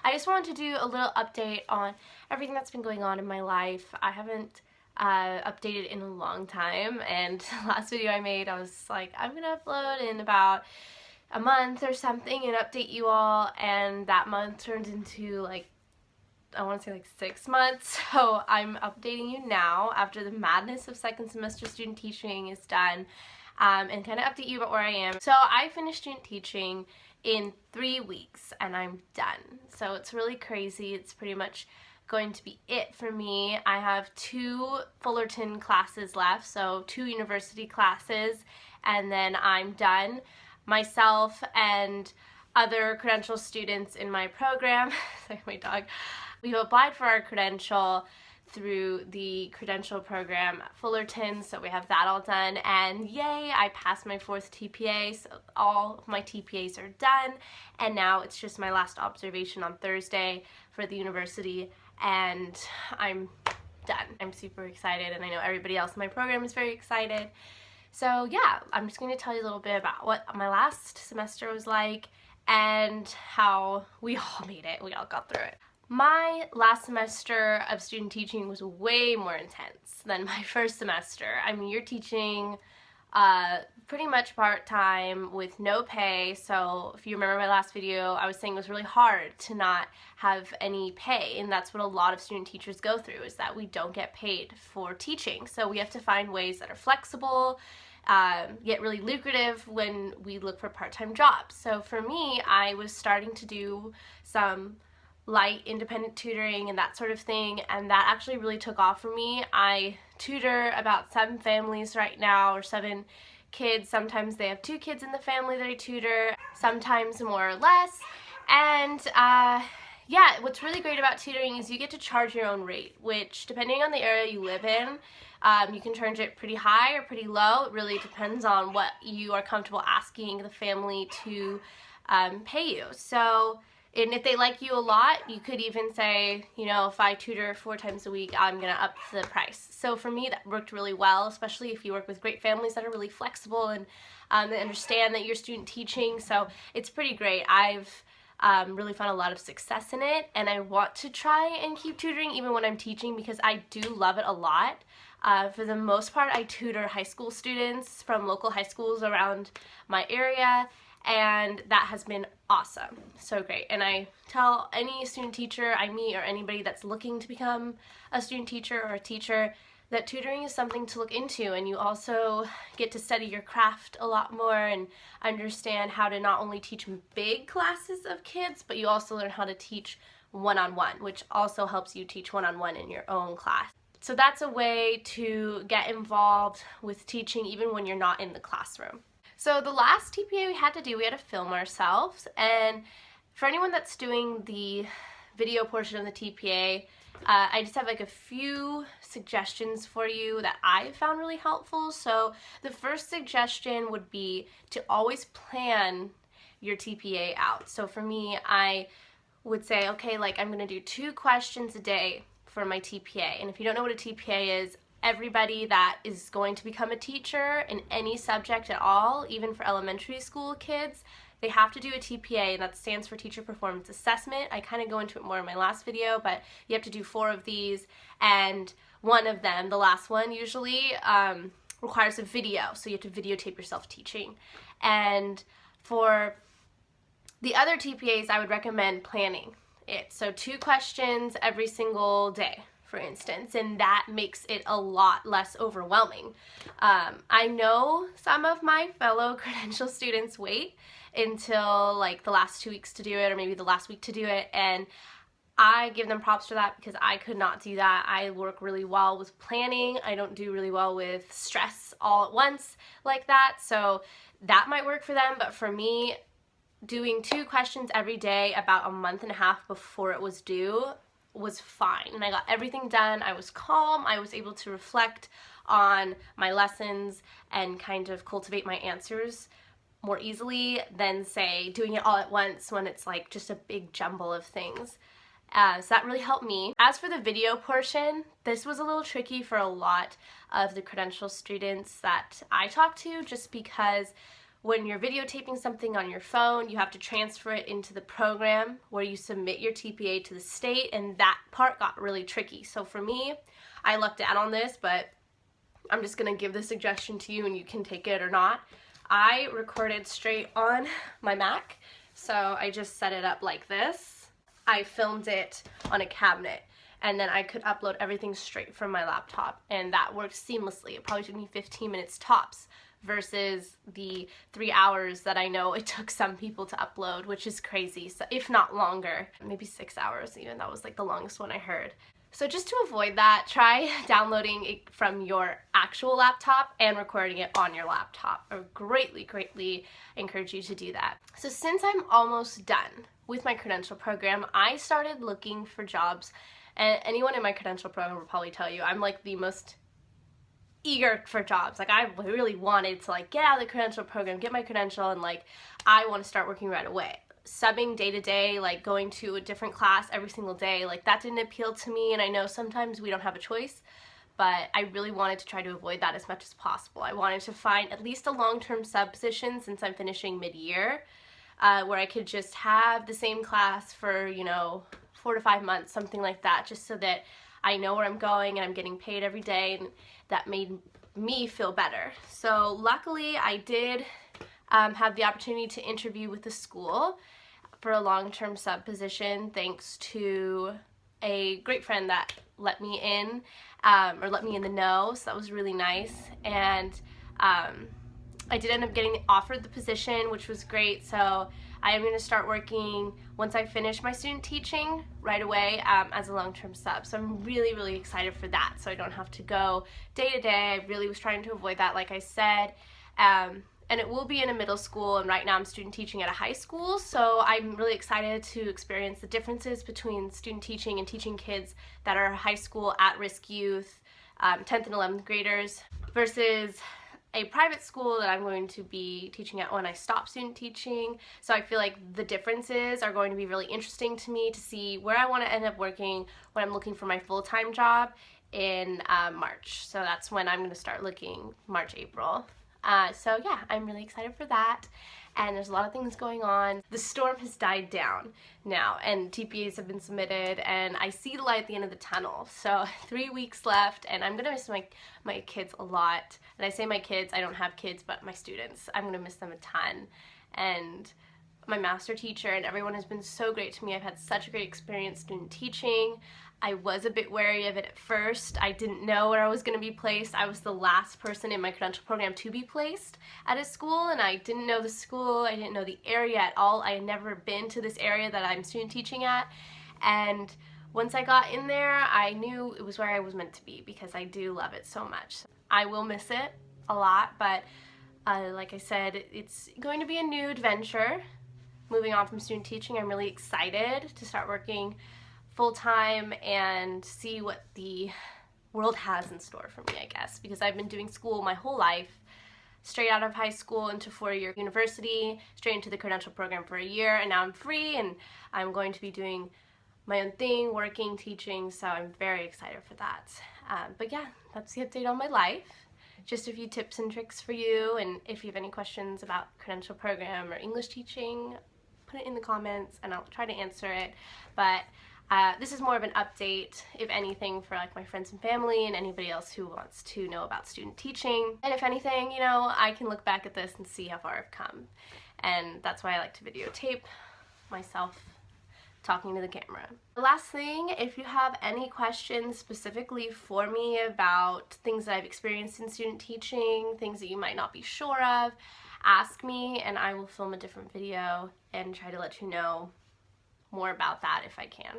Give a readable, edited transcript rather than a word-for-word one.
I just wanted to do a little update on everything that's been going on in my life. I haven't updated in a long time, and the last video I made, I was like, I'm gonna upload in about a month or something and update you all, and that month turned into like, I want to say like 6 months, so I'm updating you now after the madness of second semester student teaching is done, and kind of update you about where I am. So I finished student teaching in 3 weeks and I'm done. So it's really crazy. It's pretty much going to be it for me. I have 2 Fullerton classes left, so 2 university classes, and then I'm done. Myself and other credential students in my program, sorry, my dog, we've applied for our credential through the credential program at Fullerton, so we have that all done, and yay, I passed my 4th TPA, so all of my TPAs are done, and now it's just my last observation on Thursday for the university, and I'm done. I'm super excited, and I know everybody else in my program is very excited. So yeah, I'm just going to tell you a little bit about what my last semester was like and how we all made it, we all got through it. My last semester of student teaching was way more intense than my first semester. I mean, you're teaching pretty much part-time with no pay, so if you remember my last video, I was saying it was really hard to not have any pay, and that's what a lot of student teachers go through, is that we don't get paid for teaching. So we have to find ways that are flexible, get really lucrative when we look for part-time jobs. So for me, I was starting to do some light independent tutoring and that sort of thing, and that actually really took off for me. I tutor about 7 families right now, or 7 kids. Sometimes they have 2 kids in the family that I tutor, sometimes more or less. And yeah, what's really great about tutoring is you get to charge your own rate, which depending on the area you live in, you can charge it pretty high or pretty low. It really depends on what you are comfortable asking the family to pay you. So, and if they like you a lot, you could even say, you know, if I tutor 4 times a week, I'm going to up the price. So for me, that worked really well, especially if you work with great families that are really flexible and they understand that you're student teaching. So it's pretty great. I've really found a lot of success in it, and I want to try and keep tutoring even when I'm teaching because I do love it a lot. For the most part, I tutor high school students from local high schools around my area, and that has been awesome. So great. And I tell any student teacher I meet or anybody that's looking to become a student teacher or a teacher that tutoring is something to look into, and you also get to study your craft a lot more and understand how to not only teach big classes of kids, but you also learn how to teach one-on-one, which also helps you teach one-on-one in your own class. So that's a way to get involved with teaching even when you're not in the classroom. So the last TPA we had to film ourselves, and for anyone that's doing the video portion of the TPA, I just have like a few suggestions for you that I found really helpful. So the first suggestion would be to always plan your TPA out. So for me, I would say, okay, like I'm going to do 2 questions a day for my TPA. And if you don't know what a TPA is, everybody that is going to become a teacher in any subject at all, even for elementary school kids, they have to do a TPA, and that stands for Teacher Performance Assessment. I kind of go into it more in my last video, but you have to do 4 of these, and one of them, the last one usually, requires a video, so you have to videotape yourself teaching. And for the other TPAs, I would recommend planning it. So 2 questions every single day, for instance, and that makes it a lot less overwhelming. I know some of my fellow credential students wait until like the last 2 weeks to do it, or maybe the last week to do it, and I give them props for that because I could not do that. I work really well with planning. I don't do really well with stress all at once like that, so that might work for them, but for me, doing 2 questions every day about a month and a half before it was due was fine, and I got everything done. I was calm. I was able to reflect on my lessons and kind of cultivate my answers more easily than, say, doing it all at once when it's like just a big jumble of things. So that really helped me. As for the video portion, this was a little tricky for a lot of the credential students that I talked to, just because when you're videotaping something on your phone, you have to transfer it into the program where you submit your TPA to the state, and that part got really tricky. So for me, I lucked out on this, but I'm just gonna give the suggestion to you and you can take it or not. I recorded straight on my Mac, so I just set it up like this. I filmed it on a cabinet, and then I could upload everything straight from my laptop, and that worked seamlessly. It probably took me 15 minutes tops versus the 3 hours that I know it took some people to upload, which is crazy, so if not longer, maybe 6 hours even. That was like the longest one I heard. So just to avoid that, try downloading it from your actual laptop and recording it on your laptop. I greatly encourage you to do that. So since I'm almost done with my credential program, I started looking for jobs, and anyone in my credential program will probably tell you I'm like the most eager for jobs. Like, I really wanted to like get out of the credential program, get my credential, and like I want to start working right away. Subbing day to day, like going to a different class every single day, like that didn't appeal to me, and I know sometimes we don't have a choice, but I really wanted to try to avoid that as much as possible. I wanted to find at least a long-term sub position since I'm finishing mid-year, where I could just have the same class for, you know, 4 to 5 months, something like that, just so that I know where I'm going and I'm getting paid every day, and that made me feel better. So luckily I did have the opportunity to interview with the school for a long-term sub position, thanks to a great friend that let me in, or let me in the know, so that was really nice. And I did end up getting offered the position, which was great. So I am going to start working once I finish my student teaching right away as a long-term sub. So I'm really excited for that, so I don't have to go day to day. I really was trying to avoid that, like I said. And it will be in a middle school, and right now I'm student teaching at a high school, so I'm really excited to experience the differences between student teaching and teaching kids that are high school at-risk youth, 10th and 11th graders, versus a private school that I'm going to be teaching at when I stop student teaching. So I feel like the differences are going to be really interesting to me to see where I want to end up working when I'm looking for my full-time job in March. So that's when I'm going to start looking, March, April. So yeah, I'm really excited for that, and there's a lot of things going on. The storm has died down now, and TPAs have been submitted, and I see the light at the end of the tunnel. So 3 weeks left, and I'm gonna miss my kids a lot. And I say my kids, I don't have kids, but my students, I'm gonna miss them a ton. And my master teacher and everyone has been so great to me. I've had such a great experience student teaching. I was a bit wary of it at first. I didn't know where I was going to be placed. I was the last person in my credential program to be placed at a school, and I didn't know the school. I didn't know the area at all. I had never been to this area that I'm student teaching at, and once I got in there, I knew it was where I was meant to be because I do love it so much. I will miss it a lot, but like I said, it's going to be a new adventure. Moving on from student teaching, I'm really excited to start working full-time and see what the world has in store for me, I guess, because I've been doing school my whole life, straight out of high school into 4-year university, straight into the credential program for a year, and now I'm free and I'm going to be doing my own thing, working, teaching, so I'm very excited for that. But yeah, that's the update on my life. Just a few tips and tricks for you, and if you have any questions about credential program or English teaching, put it in the comments and I'll try to answer it. But this is more of an update, if anything, for like my friends and family and anybody else who wants to know about student teaching. And if anything, you know, I can look back at this and see how far I've come. And that's why I like to videotape myself talking to the camera. The last thing, if you have any questions specifically for me about things that I've experienced in student teaching, things that you might not be sure of, ask me and I will film a different video and try to let you know more about that if I can.